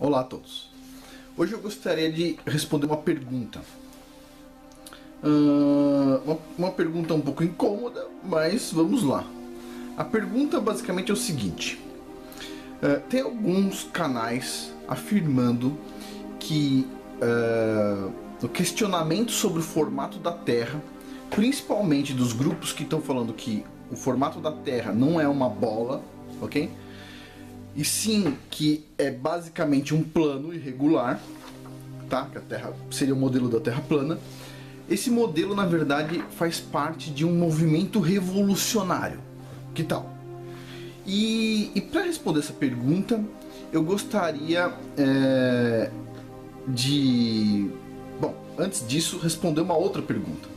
Olá a todos. Hoje eu gostaria de responder uma pergunta. Uma pergunta um pouco incômoda, mas vamos lá. A pergunta basicamente é o seguinte. Tem alguns canais afirmando que o questionamento sobre o formato da Terra, principalmente dos grupos que estão falando que o formato da Terra não é uma bola, ok? E sim que é basicamente um plano irregular, tá? Que a Terra seria o modelo da Terra plana. Esse modelo, na verdade, faz parte de um movimento revolucionário. Que tal? E para responder essa pergunta, eu gostaria de... Bom, antes disso, responder uma outra pergunta.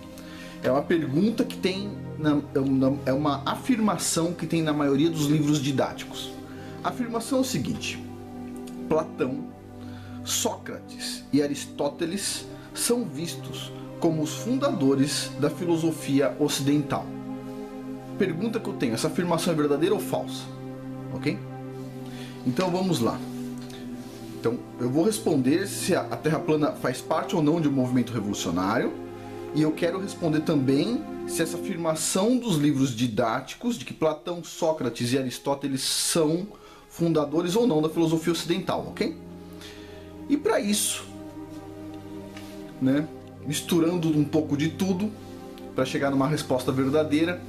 É uma pergunta que tem... É uma afirmação que tem na maioria dos livros didáticos. A afirmação é o seguinte: Platão, Sócrates e Aristóteles são vistos como os fundadores da filosofia ocidental. Pergunta que eu tenho: essa afirmação é verdadeira ou falsa? Ok? Então vamos lá. Então eu vou responder se a Terra plana faz parte ou não de um movimento revolucionário, e eu quero responder também se essa afirmação dos livros didáticos de que Platão, Sócrates e Aristóteles são fundadores ou não da filosofia ocidental, ok? E para isso, né, misturando um pouco de tudo para chegar numa resposta verdadeira,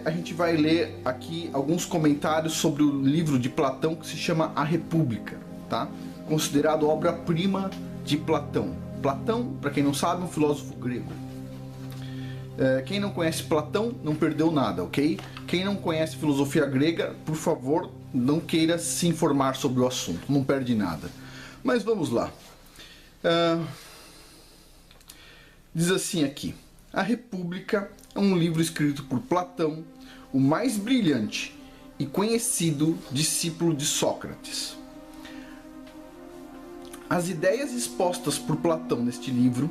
a gente vai ler aqui alguns comentários sobre o livro de Platão que se chama A República, tá? Considerado obra-prima de Platão. Platão, para quem não sabe, é um filósofo grego. Quem não conhece Platão não perdeu nada, ok? Quem não conhece filosofia grega, por favor, não queira se informar sobre o assunto, não perde nada. Mas vamos lá. Diz assim aqui: A República é um livro escrito por Platão, o mais brilhante e conhecido discípulo de Sócrates. As ideias expostas por Platão neste livro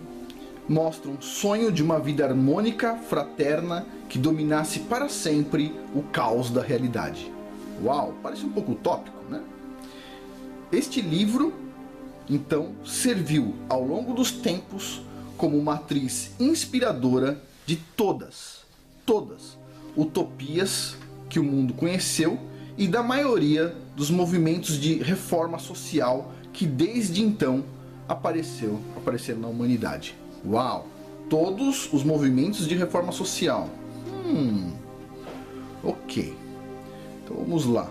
mostram um sonho de uma vida harmônica, fraterna, que dominasse para sempre o caos da realidade. Uau, parece um pouco utópico, né? Este livro, então, serviu ao longo dos tempos como matriz inspiradora de todas utopias que o mundo conheceu e da maioria dos movimentos de reforma social que desde então apareceram na humanidade. Uau! Todos os movimentos de reforma social. Ok. Então vamos lá.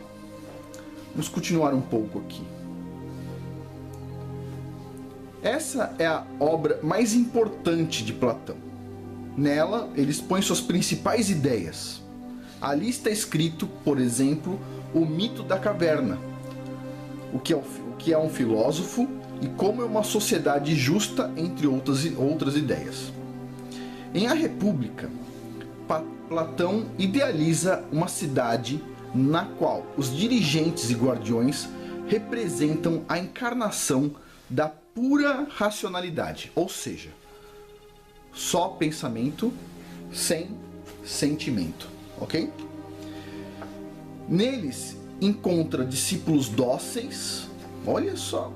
Vamos continuar um pouco aqui. Essa é a obra mais importante de Platão. Nela, ele expõe suas principais ideias. Ali está escrito, por exemplo, o mito da caverna, o que é um filósofo e como é uma sociedade justa, entre outras ideias. Em A República, Platão idealiza uma cidade na qual os dirigentes e guardiões representam a encarnação da pura racionalidade, ou seja, só pensamento sem sentimento, ok? Neles encontra discípulos dóceis, olha só,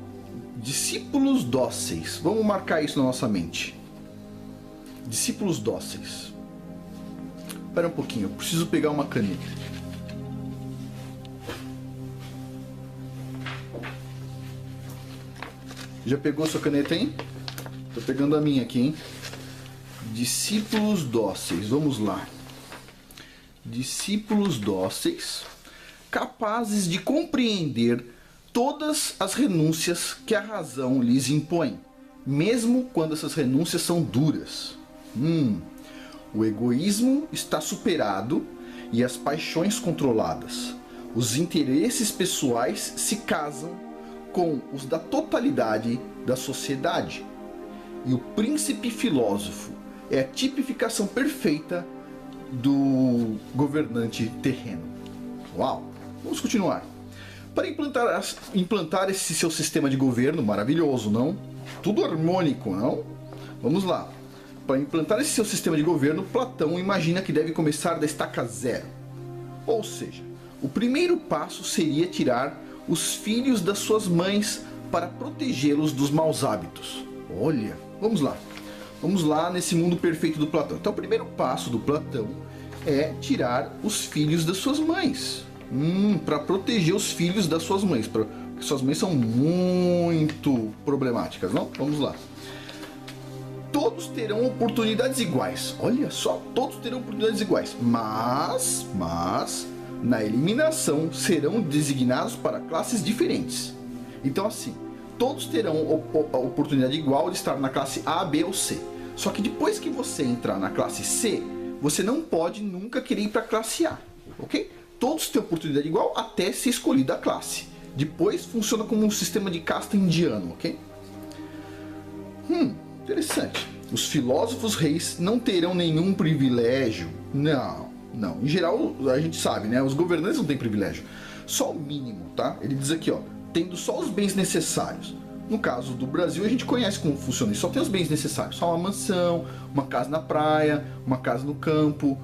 discípulos dóceis, vamos marcar isso na nossa mente. Discípulos dóceis. Espera um pouquinho, eu preciso pegar uma caneta. Já pegou sua caneta, hein? Tô pegando a minha aqui, hein? Discípulos dóceis, vamos lá. Discípulos dóceis, capazes de compreender todas as renúncias que a razão lhes impõe, mesmo quando essas renúncias são duras. O egoísmo está superado e as paixões controladas. Os interesses pessoais se casam com os da totalidade da sociedade. E o príncipe filósofo é a tipificação perfeita do governante terreno. Uau! Vamos continuar. Para implantar esse seu sistema de governo maravilhoso, não? Tudo harmônico, não? Vamos lá. Para implantar esse seu sistema de governo, Platão imagina que deve começar da estaca zero. Ou seja, o primeiro passo seria tirar os filhos das suas mães para protegê-los dos maus hábitos. Olha, vamos lá. Vamos lá nesse mundo perfeito do Platão. Então o primeiro passo do Platão é tirar os filhos das suas mães. Para proteger os filhos das suas mães. Porque suas mães são muito problemáticas, não? Vamos lá. Todos terão oportunidades iguais. Olha só, todos terão oportunidades iguais. Mas, na eliminação serão designados para classes diferentes. Então assim, todos terão a oportunidade igual de estar na classe A, B ou C. Só que depois que você entrar na classe C, você não pode nunca querer ir para a classe A, ok? Todos têm oportunidade igual até ser escolhida a classe. Depois funciona como um sistema de casta indiano, ok? Interessante. Os filósofos reis não terão nenhum privilégio. Não. Em geral, a gente sabe, né? Os governantes não têm privilégio. Só o mínimo, tá? Ele diz aqui, ó, tendo só os bens necessários. No caso do Brasil, a gente conhece como funciona isso. Só tem os bens necessários. Só uma mansão, uma casa na praia, uma casa no campo,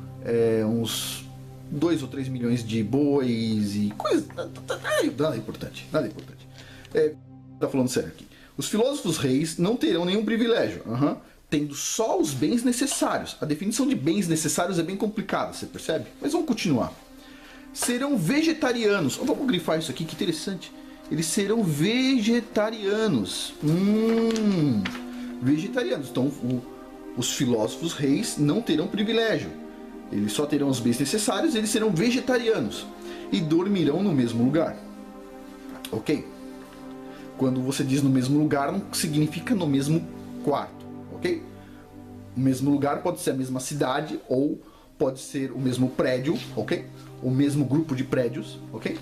uns 2 ou 3 milhões de bois e coisas. Nada importante. Tá falando sério aqui. Os filósofos reis não terão nenhum privilégio. Tendo só os bens necessários. A definição de bens necessários é bem complicada, você percebe? Mas vamos continuar. Serão vegetarianos. Vamos grifar isso aqui, que interessante. Eles serão vegetarianos. Vegetarianos. Então, os filósofos reis não terão privilégio. Eles só terão os bens necessários, eles serão vegetarianos. E dormirão no mesmo lugar. Ok? Quando você diz no mesmo lugar, não significa no mesmo quarto. Ok? O mesmo lugar pode ser a mesma cidade ou pode ser o mesmo prédio. Ok? O mesmo grupo de prédios. Ok?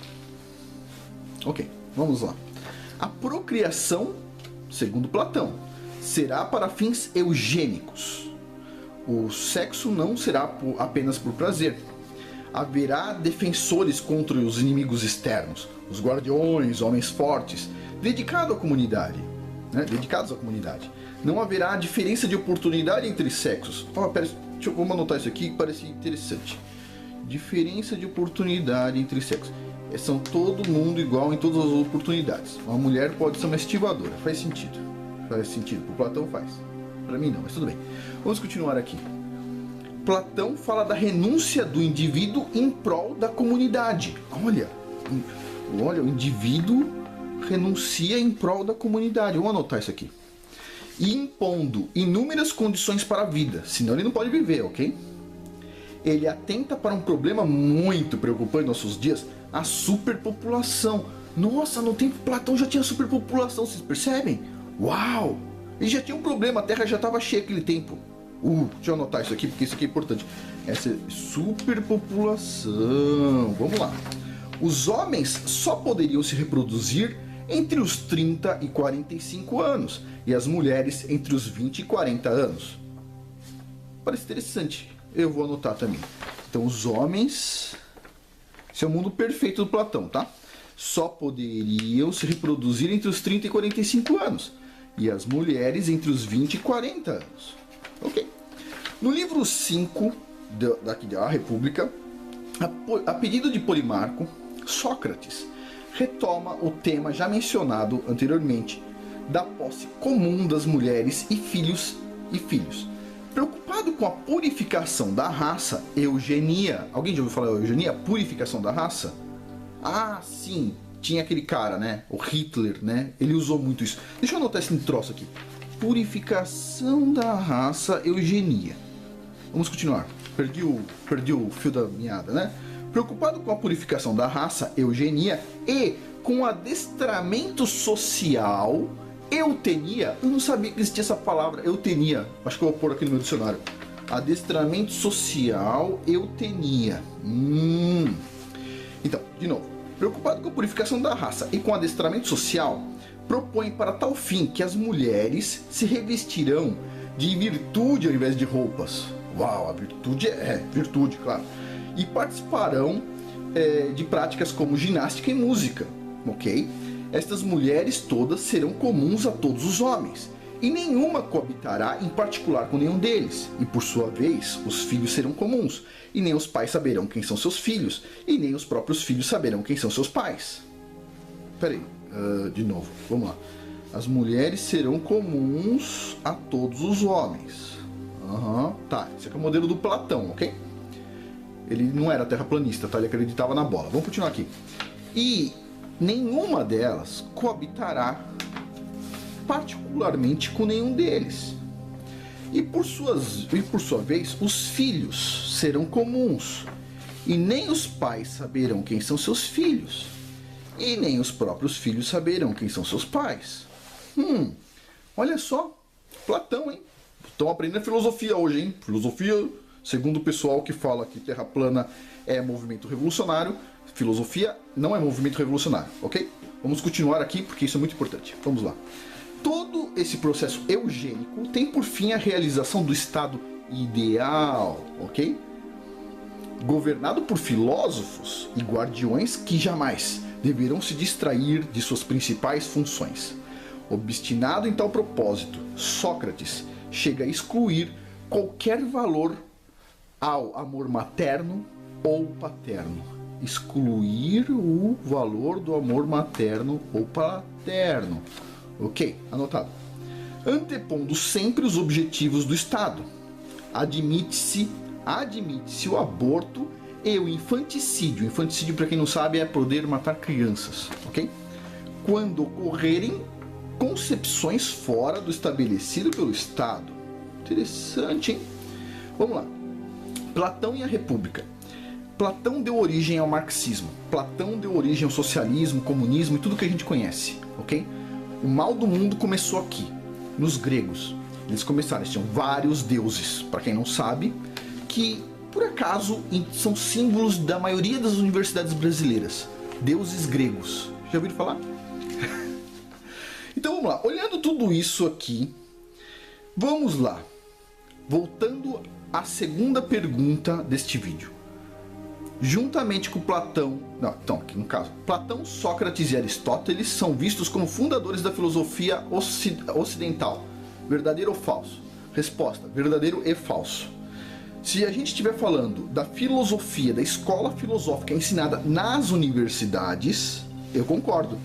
Ok. Vamos lá. A procriação, segundo Platão, será para fins eugênicos. O sexo não será apenas por prazer. Haverá defensores contra os inimigos externos, os guardiões, homens fortes, dedicados à comunidade. Não haverá diferença de oportunidade entre sexos. Vamos anotar isso aqui que parece interessante. Diferença de oportunidade entre sexos. São todo mundo igual em todas as oportunidades. Uma mulher pode ser uma estivadora. Faz sentido. Faz sentido. Para Platão faz. Para mim não, mas tudo bem. Vamos continuar aqui. Platão fala da renúncia do indivíduo em prol da comunidade. Olha, o indivíduo renuncia em prol da comunidade. Vamos anotar isso aqui. E impondo inúmeras condições para a vida. Senão ele não pode viver, ok? Ele atenta para um problema muito preocupante em nossos dias, a superpopulação. Nossa, no tempo Platão já tinha superpopulação, vocês percebem? Uau! Ele já tinha um problema, a Terra já estava cheia naquele tempo. Deixa eu anotar isso aqui, porque isso aqui é importante. Essa é superpopulação. Vamos lá. Os homens só poderiam se reproduzir entre os 30 e 45 anos, e as mulheres entre os 20 e 40 anos. Parece interessante. Eu vou anotar também. Então, os homens... Esse é o mundo perfeito do Platão, tá? Só poderiam se reproduzir entre os 30 e 45 anos. E as mulheres entre os 20 e 40 anos. Ok. No livro 5 da República, a pedido de Polimarco, Sócrates retoma o tema já mencionado anteriormente da posse comum das mulheres e filhos. Preocupado com a purificação da raça, eugenia. Alguém já ouviu falar eugenia? Purificação da raça? Ah, sim. Tinha aquele cara, né? O Hitler, né? Ele usou muito isso. Deixa eu anotar esse troço aqui. Purificação da raça, eugenia. Vamos continuar. Perdi o fio da meada, né? Preocupado com a purificação da raça, eugenia, e com o adestramento social... Eutenia, eu não sabia que existia essa palavra, eutenia. Acho que eu vou pôr aqui no meu dicionário. Adestramento social, eutenia. Então, de novo. Preocupado com a purificação da raça e com o adestramento social, propõe para tal fim que as mulheres se revestirão de virtude ao invés de roupas. Uau, a virtude virtude, claro. E participarão de práticas como ginástica e música, ok? Estas mulheres todas serão comuns a todos os homens, e nenhuma coabitará em particular com nenhum deles. E por sua vez, os filhos serão comuns, e nem os pais saberão quem são seus filhos, e nem os próprios filhos saberão quem são seus pais. Peraí, de novo, vamos lá. As mulheres serão comuns a todos os homens. Tá, esse aqui é o modelo do Platão, ok? Ele não era terraplanista, tá? Ele acreditava na bola. Vamos continuar aqui. E nenhuma delas coabitará particularmente com nenhum deles. E por sua vez, os filhos serão comuns. E nem os pais saberão quem são seus filhos. E nem os próprios filhos saberão quem são seus pais. Olha só, Platão, hein? Estão aprendendo filosofia hoje, hein? Filosofia, segundo o pessoal que fala que Terra plana é movimento revolucionário, filosofia não é movimento revolucionário, ok? Vamos continuar aqui porque isso é muito importante. Vamos lá. Todo esse processo eugênico tem por fim a realização do estado ideal, ok? Governado por filósofos e guardiões que jamais deverão se distrair de suas principais funções. Obstinado em tal propósito, Sócrates chega a excluir qualquer valor ao amor materno ou paterno. Excluir o valor do amor materno ou paterno. Ok, anotado. Antepondo sempre os objetivos do Estado. Admite-se o aborto e o infanticídio. Infanticídio, para quem não sabe, é poder matar crianças, ok? Quando ocorrerem concepções fora do estabelecido pelo Estado. Interessante, hein? Vamos lá. Platão e a República. Platão deu origem ao marxismo. Platão deu origem ao socialismo, comunismo e tudo que a gente conhece, ok? O mal do mundo começou aqui, nos gregos. Eles tinham vários deuses, para quem não sabe, que por acaso são símbolos da maioria das universidades brasileiras. Deuses gregos. Já ouviram falar? Então vamos lá, olhando tudo isso aqui, vamos lá. Voltando à segunda pergunta deste vídeo. Juntamente com Platão, aqui no caso, Platão, Sócrates e Aristóteles são vistos como fundadores da filosofia ocidental. Verdadeiro ou falso? Resposta: verdadeiro e falso. Se a gente estiver falando da filosofia, da escola filosófica ensinada nas universidades, eu concordo.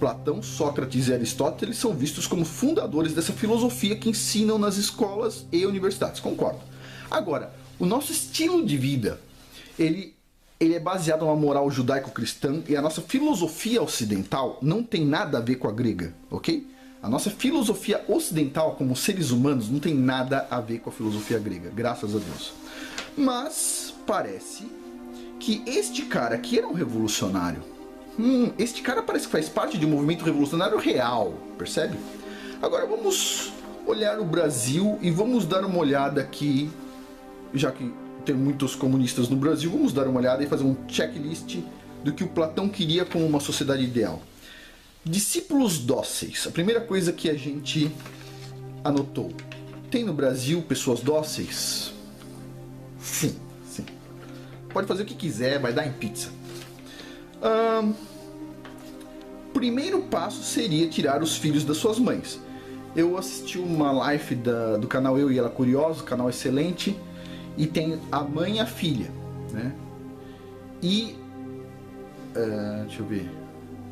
Platão, Sócrates e Aristóteles são vistos como fundadores dessa filosofia que ensinam nas escolas e universidades. Concordo. Agora, o nosso estilo de vida, ele é baseado numa moral judaico-cristã e a nossa filosofia ocidental não tem nada a ver com a grega, ok? A nossa filosofia ocidental como seres humanos não tem nada a ver com a filosofia grega, graças a Deus. Mas parece que este cara aqui era um revolucionário. Este cara parece que faz parte de um movimento revolucionário real, percebe? Agora vamos olhar o Brasil e vamos dar uma olhada aqui, já que tem muitos comunistas no Brasil, vamos dar uma olhada e fazer um checklist do que o Platão queria como uma sociedade ideal. Discípulos dóceis. A primeira coisa que a gente anotou. Tem no Brasil pessoas dóceis? Sim, sim. Pode fazer o que quiser, vai dar em pizza. Primeiro passo seria tirar os filhos das suas mães. Eu assisti uma live do canal Eu e Ela Curiosa, canal excelente, e tem a mãe e a filha, né? E deixa eu ver,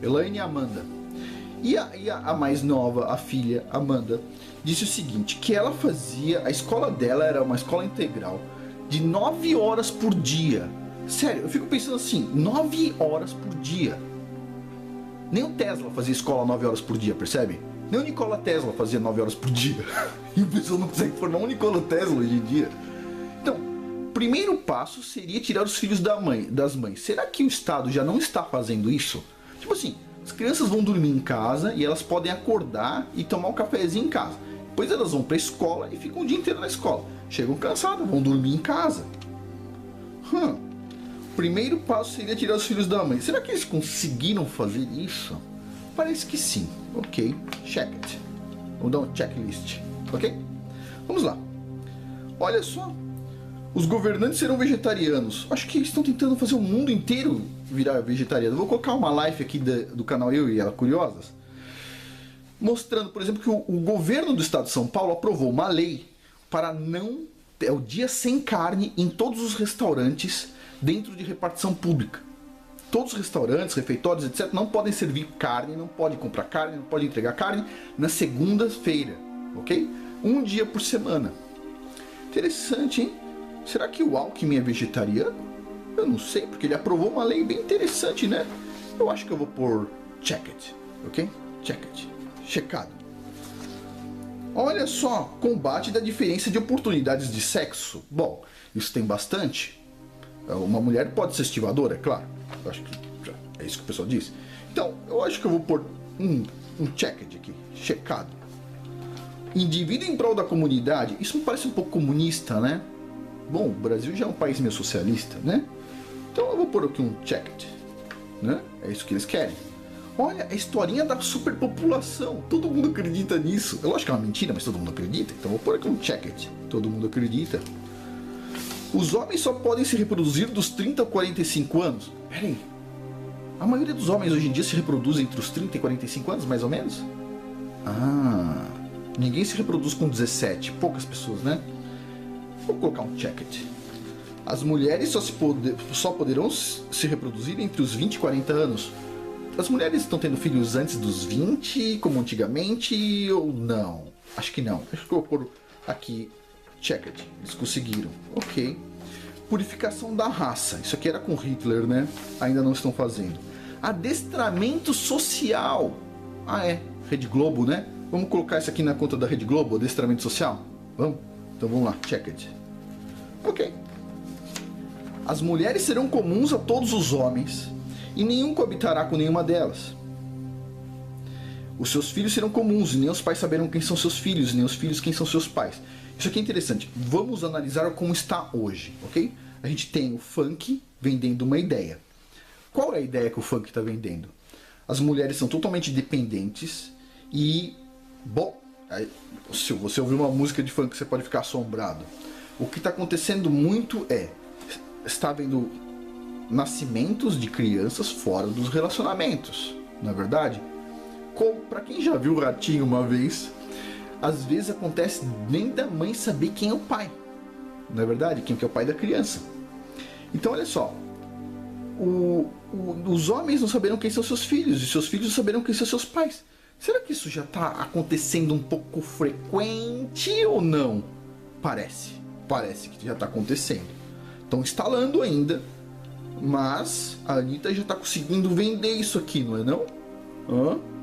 Elaine e Amanda. E a mais nova, a filha Amanda, disse o seguinte, que ela fazia, a escola dela era uma escola integral de 9 horas por dia. Sério, eu fico pensando assim, 9 horas por dia. Nem o Tesla fazia escola 9 horas por dia, percebe? Nem o Nikola Tesla fazia 9 horas por dia. E o pessoal não consegue formar um Nikola Tesla hoje em dia. Então, primeiro passo seria tirar os filhos das mães. Será que o Estado já não está fazendo isso? Tipo assim, as crianças vão dormir em casa e elas podem acordar e tomar um cafezinho em casa. Depois elas vão para a escola e ficam o dia inteiro na escola. Chegam cansadas, vão dormir em casa. Primeiro passo seria tirar os filhos da mãe. Será que eles conseguiram fazer isso? Parece que sim. Ok, check it. Vamos dar um checklist. Ok? Vamos lá. Olha só. Os governantes serão vegetarianos. Acho que eles estão tentando fazer o mundo inteiro virar vegetariano. Vou colocar uma live aqui do canal Eu e Ela Curiosas, mostrando, por exemplo, que o governo do estado de São Paulo aprovou uma lei para não... o dia sem carne em todos os restaurantes dentro de repartição pública. Todos os restaurantes, refeitórios, etc. não podem servir carne, não podem comprar carne, não podem entregar carne na segunda-feira, ok? Um dia por semana. Interessante, hein? Será que o Alckmin é vegetariano? Eu não sei, porque ele aprovou uma lei bem interessante, né? Eu acho que eu vou pôr checked, ok? Checked. Checado. Olha só, combate da diferença de oportunidades de sexo. Bom, isso tem bastante. Uma mulher pode ser estivadora, é claro. Eu acho que é isso que o pessoal diz. Então, eu acho que eu vou pôr um checked aqui, checado. Indivíduo em prol da comunidade. Isso me parece um pouco comunista, né? Bom, o Brasil já é um país meio socialista, né? Então eu vou pôr aqui um checked, né? É isso que eles querem. Olha, a historinha da superpopulação. Todo mundo acredita nisso. Eu acho que é uma mentira, mas todo mundo acredita. Então eu vou pôr aqui um checked. Todo mundo acredita. Os homens só podem se reproduzir dos 30 a 45 anos. Pera aí. A maioria dos homens hoje em dia se reproduz entre os 30 e 45 anos, mais ou menos? Ah, ninguém se reproduz com 17. Poucas pessoas, né? Vou colocar um checked. As mulheres só poderão se reproduzir entre os 20 e 40 anos. As mulheres estão tendo filhos antes dos 20, como antigamente, ou não? Acho que não. Acho que eu vou pôr aqui checked. Eles conseguiram. Ok. Purificação da raça. Isso aqui era com Hitler, né? Ainda não estão fazendo. Adestramento social. Ah, é. Rede Globo, né? Vamos colocar isso aqui na conta da Rede Globo, adestramento social? Vamos? Então vamos lá. Checked. Ok. As mulheres serão comuns a todos os homens e nenhum coabitará com nenhuma delas. Os seus filhos serão comuns e nem os pais saberão quem são seus filhos, e nem os filhos quem são seus pais. Isso aqui é interessante. Vamos analisar como está hoje, ok? A gente tem o funk vendendo uma ideia. Qual é a ideia que o funk está vendendo? As mulheres são totalmente dependentes e, bom, se você ouvir uma música de funk você pode ficar assombrado. O que está acontecendo muito está havendo nascimentos de crianças fora dos relacionamentos, não é verdade? Para quem já viu o Ratinho uma vez, às vezes acontece nem da mãe saber quem é o pai, não é verdade? Quem que é o pai da criança. Então olha só, os homens não saberão quem são seus filhos, e seus filhos não saberão quem são seus pais. Será que isso já está acontecendo um pouco frequente ou não? Parece que já está acontecendo. Estão instalando ainda, mas a Anitta já está conseguindo vender isso aqui, não é não?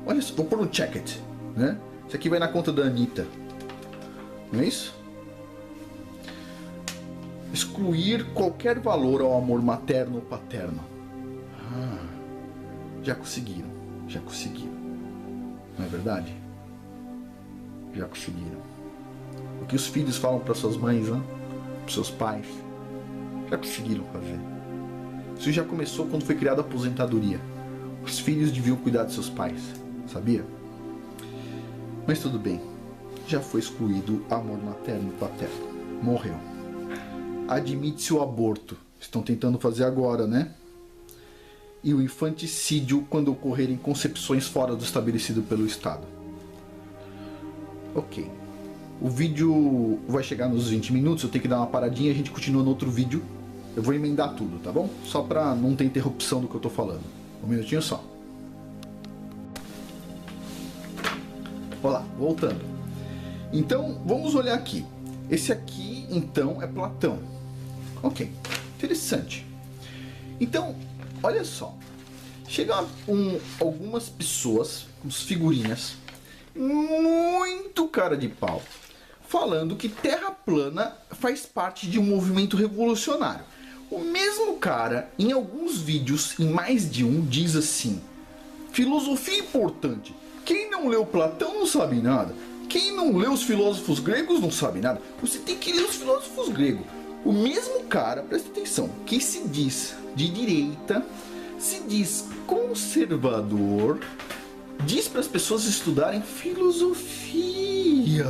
Olha só, vou pôr um checked, né? Isso aqui vai na conta da Anitta. Não é isso? Excluir qualquer valor ao amor materno ou paterno. Já conseguiram. Não é verdade? Já conseguiram. O que os filhos falam para suas mães, né? Para seus pais. Já conseguiram fazer. Isso já começou quando foi criada a aposentadoria. Os filhos deviam cuidar de seus pais, sabia? Mas tudo bem. Já foi excluído amor materno e paterno. Morreu. Admite-se o aborto. Estão tentando fazer agora, né? E o infanticídio quando ocorrerem concepções fora do estabelecido pelo Estado. Ok. O vídeo vai chegar nos 20 minutos, eu tenho que dar uma paradinha e a gente continua no outro vídeo. Eu vou emendar tudo, tá bom? Só pra não ter interrupção do que eu tô falando. Um minutinho só. Olá, voltando. Então, vamos olhar aqui. Esse aqui, então, é Platão. Ok, interessante. Então, olha só. Chegam algumas pessoas, uns figurinhas, muito cara de pau, falando que Terra plana faz parte de um movimento revolucionário. O mesmo cara, em alguns vídeos, em mais de um, diz assim: filosofia importante. Quem não leu Platão não sabe nada. Quem não leu os filósofos gregos não sabe nada. Você tem que ler os filósofos gregos. O mesmo cara, presta atenção, que se diz de direita, se diz conservador, diz para as pessoas estudarem filosofia.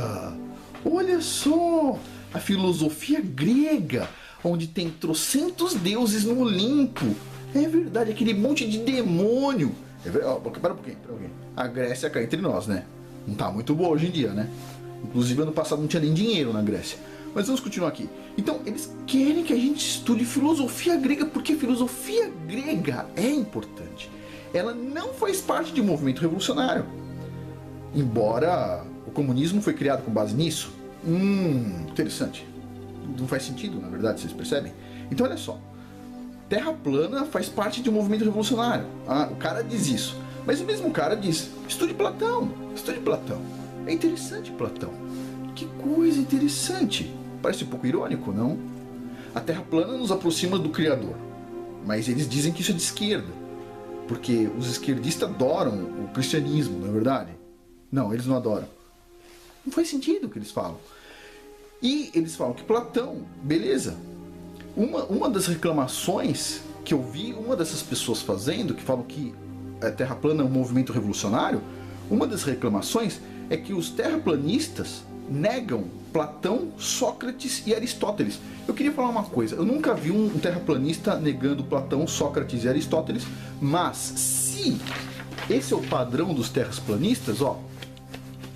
Olha só, a filosofia grega, onde tem trocentos deuses no Olimpo. É verdade, aquele monte de demônio. Pera um pouquinho. A Grécia cá entre nós, né? Não tá muito boa hoje em dia, né? Inclusive ano passado não tinha nem dinheiro na Grécia. Mas vamos continuar aqui. Então, eles querem que a gente estude filosofia grega, porque filosofia grega é importante. Ela não faz parte de um movimento revolucionário. Embora o comunismo foi criado com base nisso. Interessante. Não faz sentido, na verdade, vocês percebem? Então, olha só. Terra plana faz parte de um movimento revolucionário. O cara diz isso. Mas o mesmo cara diz, estude Platão, estude Platão. É interessante Platão. Que coisa interessante. Parece um pouco irônico, não? A Terra plana nos aproxima do Criador. Mas eles dizem que isso é de esquerda. Porque os esquerdistas adoram o cristianismo, não é verdade? Não, eles não adoram. Não faz sentido o que eles falam. E eles falam que Platão, beleza. Uma das reclamações que eu vi uma dessas pessoas fazendo, que falam que a Terra plana é um movimento revolucionário, uma das reclamações é que os terraplanistas negam Platão, Sócrates e Aristóteles. Eu queria falar uma coisa, eu nunca vi um terraplanista negando Platão, Sócrates e Aristóteles, mas se esse é o padrão dos terraplanistas, ó,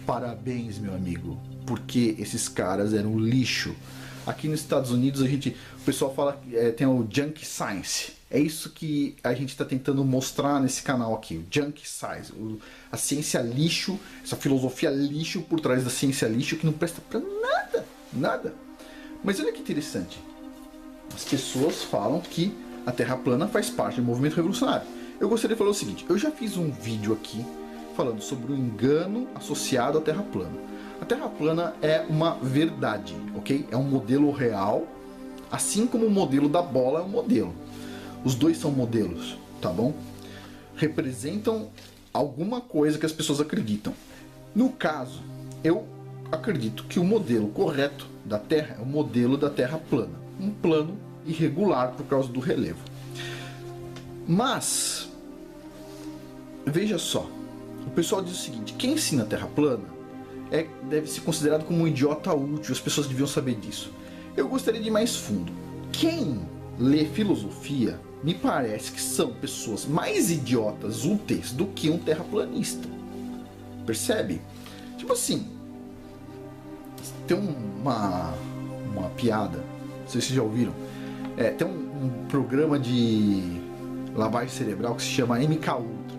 parabéns, meu amigo, porque esses caras eram lixo. Aqui nos Estados Unidos o pessoal fala que tem o junk science. É isso que a gente está tentando mostrar nesse canal aqui, o junk science, a ciência lixo, essa filosofia lixo por trás da ciência lixo que não presta para nada, nada. Mas olha que interessante, as pessoas falam que a Terra plana faz parte do movimento revolucionário. Eu gostaria de falar o seguinte, eu já fiz um vídeo aqui falando sobre o engano associado à Terra plana. A Terra plana é uma verdade, ok? É um modelo real, assim como o modelo da bola é um modelo. Os dois são modelos, tá bom? Representam alguma coisa que as pessoas acreditam. No caso, eu acredito que o modelo correto da Terra é o modelo da Terra plana. Um plano irregular por causa do relevo. Mas, veja só, o pessoal diz o seguinte, quem ensina a Terra plana deve ser considerado como um idiota útil, as pessoas deviam saber disso. Eu gostaria de ir mais fundo. Quem lê filosofia, me parece que são pessoas mais idiotas úteis do que um terraplanista. Percebe? Tipo assim, tem uma piada, não sei se vocês já ouviram, tem um programa de lavagem cerebral que se chama MK Ultra.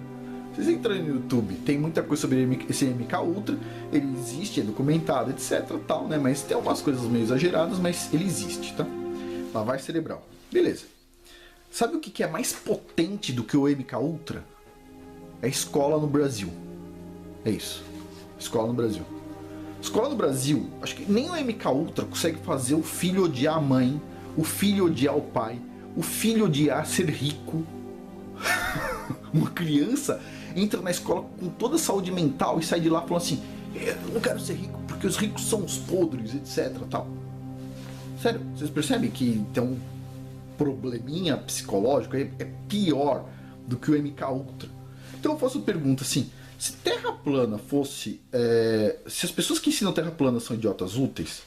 Vocês entram no YouTube, tem muita coisa sobre esse MK Ultra, ele existe, é documentado, etc, tal, né? Mas tem algumas coisas meio exageradas, mas ele existe, tá? Lavagem cerebral. Beleza. Sabe o que é mais potente do que o MK Ultra? É escola no Brasil. É isso. Escola no Brasil. Escola no Brasil, acho que nem o MK Ultra consegue fazer o filho odiar a mãe, o filho odiar o pai, o filho odiar ser rico. Uma criança entra na escola com toda a saúde mental e sai de lá falando assim, eu não quero ser rico porque os ricos são os podres, etc, tal. Sério, vocês percebem que tem um probleminha psicológico, é pior do que o MK Ultra. Então eu faço a pergunta assim, se Terra plana fosse, se as pessoas que ensinam Terra plana são idiotas úteis,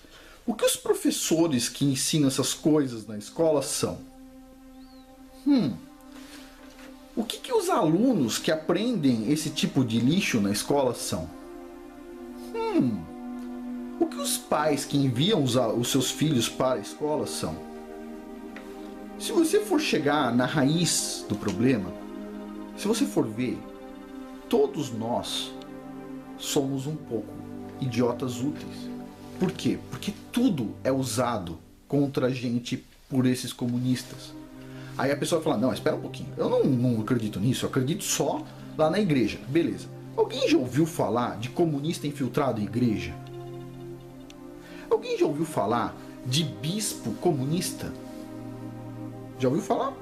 o que os professores que ensinam essas coisas na escola são? O que os alunos que aprendem esse tipo de lixo na escola são? O que os pais que enviam os seus filhos para a escola são? Se você for chegar na raiz do problema, se você for ver, todos nós somos um pouco idiotas úteis. Por quê? Porque tudo é usado contra a gente por esses comunistas. Aí a pessoa fala, não, espera um pouquinho, eu não acredito nisso, eu acredito só lá na igreja. Beleza. Alguém já ouviu falar de comunista infiltrado em igreja? Alguém já ouviu falar de bispo comunista? Já ouviu falar?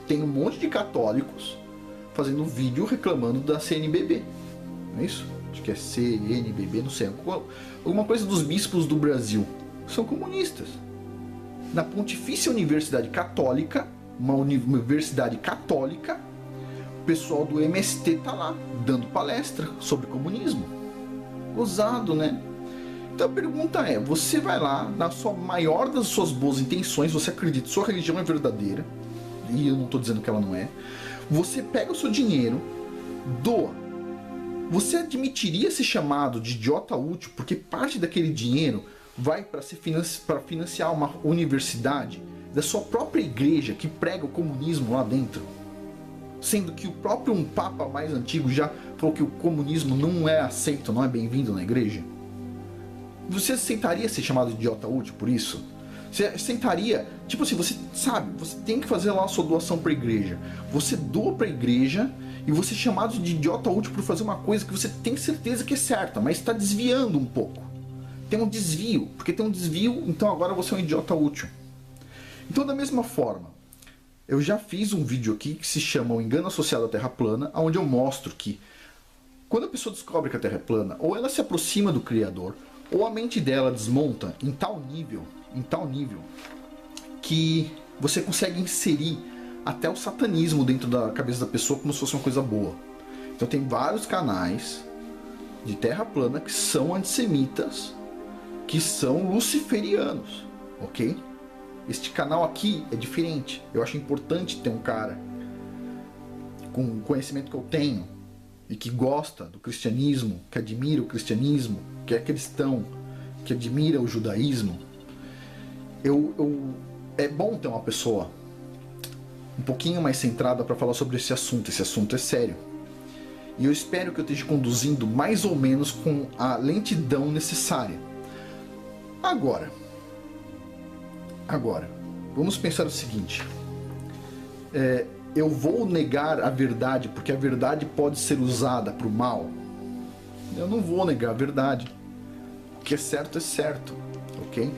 Tem um monte de católicos fazendo vídeo reclamando da CNBB. Não é isso? Acho que é CNBB, não sei. Alguma coisa dos bispos do Brasil. São comunistas. Na Pontifícia Universidade Católica, uma universidade católica, o pessoal do MST tá lá, dando palestra sobre comunismo. Gozado, né? Então a pergunta é, você vai lá, na sua maior das suas boas intenções, você acredita que sua religião é verdadeira, e eu não estou dizendo que ela não é, você pega o seu dinheiro, doa. Você admitiria ser chamado de idiota útil porque parte daquele dinheiro vai para financiar uma universidade da sua própria igreja que prega o comunismo lá dentro? Sendo que o próprio Papa mais antigo já falou que o comunismo não é aceito, não é bem-vindo na igreja. Você aceitaria ser chamado de idiota útil por isso? Você aceitaria, tipo assim, você sabe, você tem que fazer lá a sua doação para a igreja. Você doa para a igreja e você é chamado de idiota útil por fazer uma coisa que você tem certeza que é certa, mas está desviando um pouco. Tem um desvio, porque tem um desvio, então agora você é um idiota útil. Então, da mesma forma, eu já fiz um vídeo aqui que se chama O Engano Associado à Terra Plana, onde eu mostro que quando a pessoa descobre que a Terra é plana, ou ela se aproxima do Criador, ou a mente dela desmonta em tal nível, que você consegue inserir até o satanismo dentro da cabeça da pessoa como se fosse uma coisa boa. Então tem vários canais de Terra plana que são antissemitas, que são luciferianos, ok? Este canal aqui é diferente. Eu acho importante ter um cara com o conhecimento que eu tenho e que gosta do cristianismo, que admira o cristianismo, que é cristão, que admira o judaísmo. É bom ter uma pessoa um pouquinho mais centrada para falar sobre esse assunto. Esse assunto é sério. E eu espero que eu esteja conduzindo mais ou menos com a lentidão necessária. Agora, vamos pensar o seguinte. Eu vou negar a verdade porque a verdade pode ser usada para o mal? Eu não vou negar a verdade. O que é certo, ok?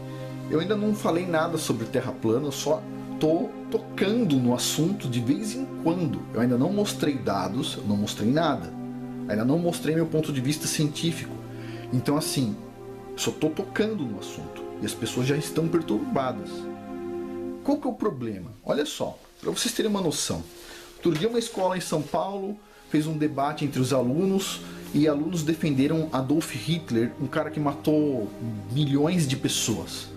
Eu ainda não falei nada sobre Terra plana, eu só estou tocando no assunto de vez em quando. Eu ainda não mostrei dados, eu não mostrei nada. Ainda não mostrei meu ponto de vista científico. Então assim, só estou tocando no assunto. E as pessoas já estão perturbadas. Qual que é o problema? Olha só, para vocês terem uma noção. Outro dia uma escola em São Paulo fez um debate entre os alunos e alunos defenderam Adolf Hitler, um cara que matou milhões de pessoas.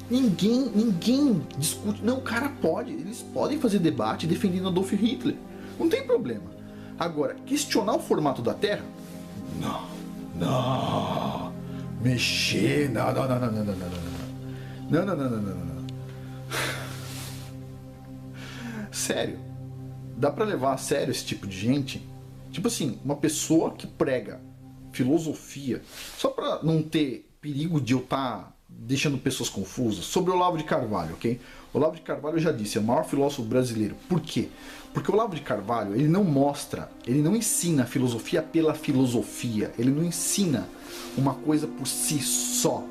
Ninguém discute. Não, o cara pode. Eles podem fazer debate defendendo Adolf Hitler. Não tem problema. Agora, questionar o formato da Terra? Não. Mexer? Não. Não. Sério? Dá pra levar a sério esse tipo de gente? Tipo assim, uma pessoa que prega filosofia, só pra não ter perigo de eu estar deixando pessoas confusas, sobre o Olavo de Carvalho, ok? O Olavo de Carvalho, eu já disse, é o maior filósofo brasileiro. Por quê? Porque o Olavo de Carvalho, ele não mostra, ele não ensina a filosofia pela filosofia, ele não ensina uma coisa por si só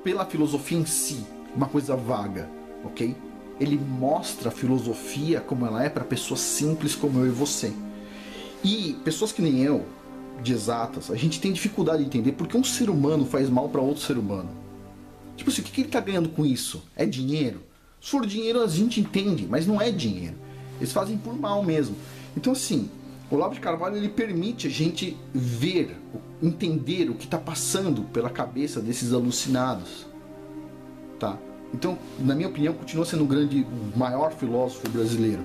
pela filosofia em si, uma coisa vaga, ok? Ele mostra a filosofia como ela é para pessoas simples como eu e você. E pessoas que nem eu, de exatas, a gente tem dificuldade de entender porque um ser humano faz mal para outro ser humano. Tipo assim, o que ele tá ganhando com isso? É dinheiro? Se for dinheiro a gente entende, mas não é dinheiro. Eles fazem por mal mesmo. Então assim, o Olavo de Carvalho ele permite a gente ver, entender o que está passando pela cabeça desses alucinados, tá? Então, na minha opinião, continua sendo o maior filósofo brasileiro.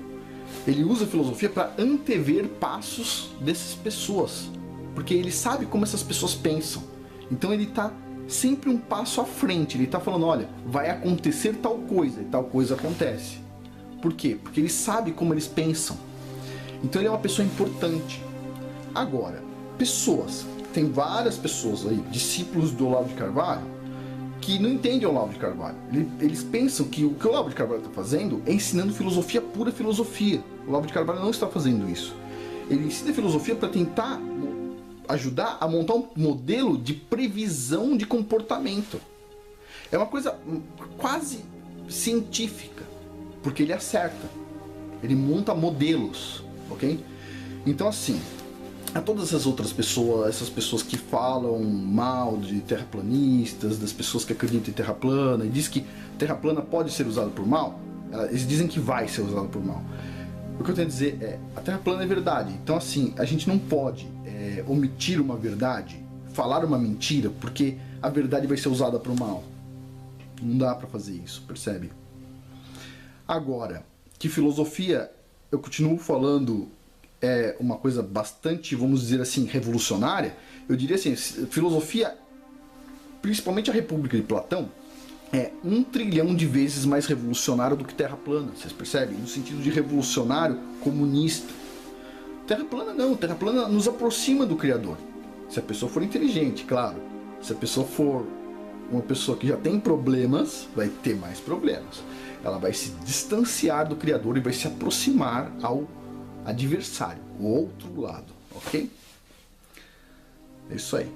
Ele usa a filosofia para antever passos dessas pessoas, porque ele sabe como essas pessoas pensam. Então ele está sempre um passo à frente. Ele está falando, olha, vai acontecer tal coisa, e tal coisa acontece. Por quê? Porque ele sabe como eles pensam. Então ele é uma pessoa importante. Agora, tem várias pessoas aí, discípulos do Olavo de Carvalho, que não entendem o Olavo de Carvalho. Eles pensam que o que o Olavo de Carvalho está fazendo é ensinando filosofia, pura filosofia. O Olavo de Carvalho não está fazendo isso. Ele ensina filosofia para tentar ajudar a montar um modelo de previsão de comportamento. É uma coisa quase científica, porque ele acerta. Ele monta modelos, ok? Então assim, a todas essas outras pessoas, essas pessoas que falam mal de terraplanistas, das pessoas que acreditam em terra plana e diz que terra plana pode ser usada por mal, eles dizem que vai ser usada por mal. O que eu tenho a dizer é, a terra plana é verdade. Então assim, a gente não pode omitir uma verdade, falar uma mentira, porque a verdade vai ser usada por mal. Não dá pra fazer isso, percebe? Agora, que filosofia, eu continuo falando, é uma coisa bastante, vamos dizer assim, revolucionária. Eu diria assim, filosofia principalmente a República de Platão, é 1 trilhão de vezes mais revolucionário do que Terra plana, vocês percebem? No sentido de revolucionário comunista. Terra plana não, Terra plana nos aproxima do Criador. Se a pessoa for inteligente, claro. Se a pessoa for uma pessoa que já tem problemas, vai ter mais problemas. Ela vai se distanciar do Criador e vai se aproximar ao adversário, o outro lado, ok? É isso aí.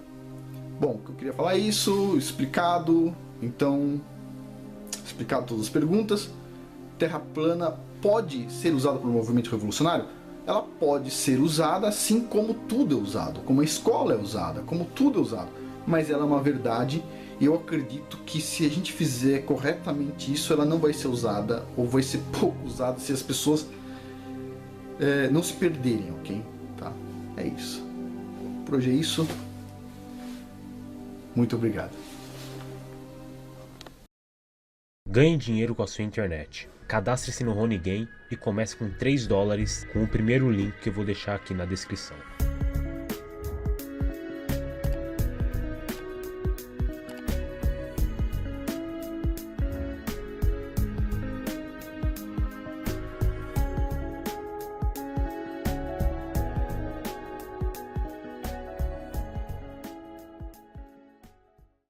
Bom, o que eu queria falar é isso, explicado. Então, explicado todas as perguntas. Terra plana pode ser usada por um movimento revolucionário? Ela pode ser usada assim como tudo é usado, como a escola é usada, como tudo é usado. Mas ela é uma verdade e eu acredito que se a gente fizer corretamente isso, ela não vai ser usada ou vai ser pouco usada se as pessoas não se perderem, ok? Tá? É isso. Por hoje é isso. Muito obrigado. Ganhe dinheiro com a sua internet. Cadastre-se no RoniGame e comece com $3 com o primeiro link que eu vou deixar aqui na descrição.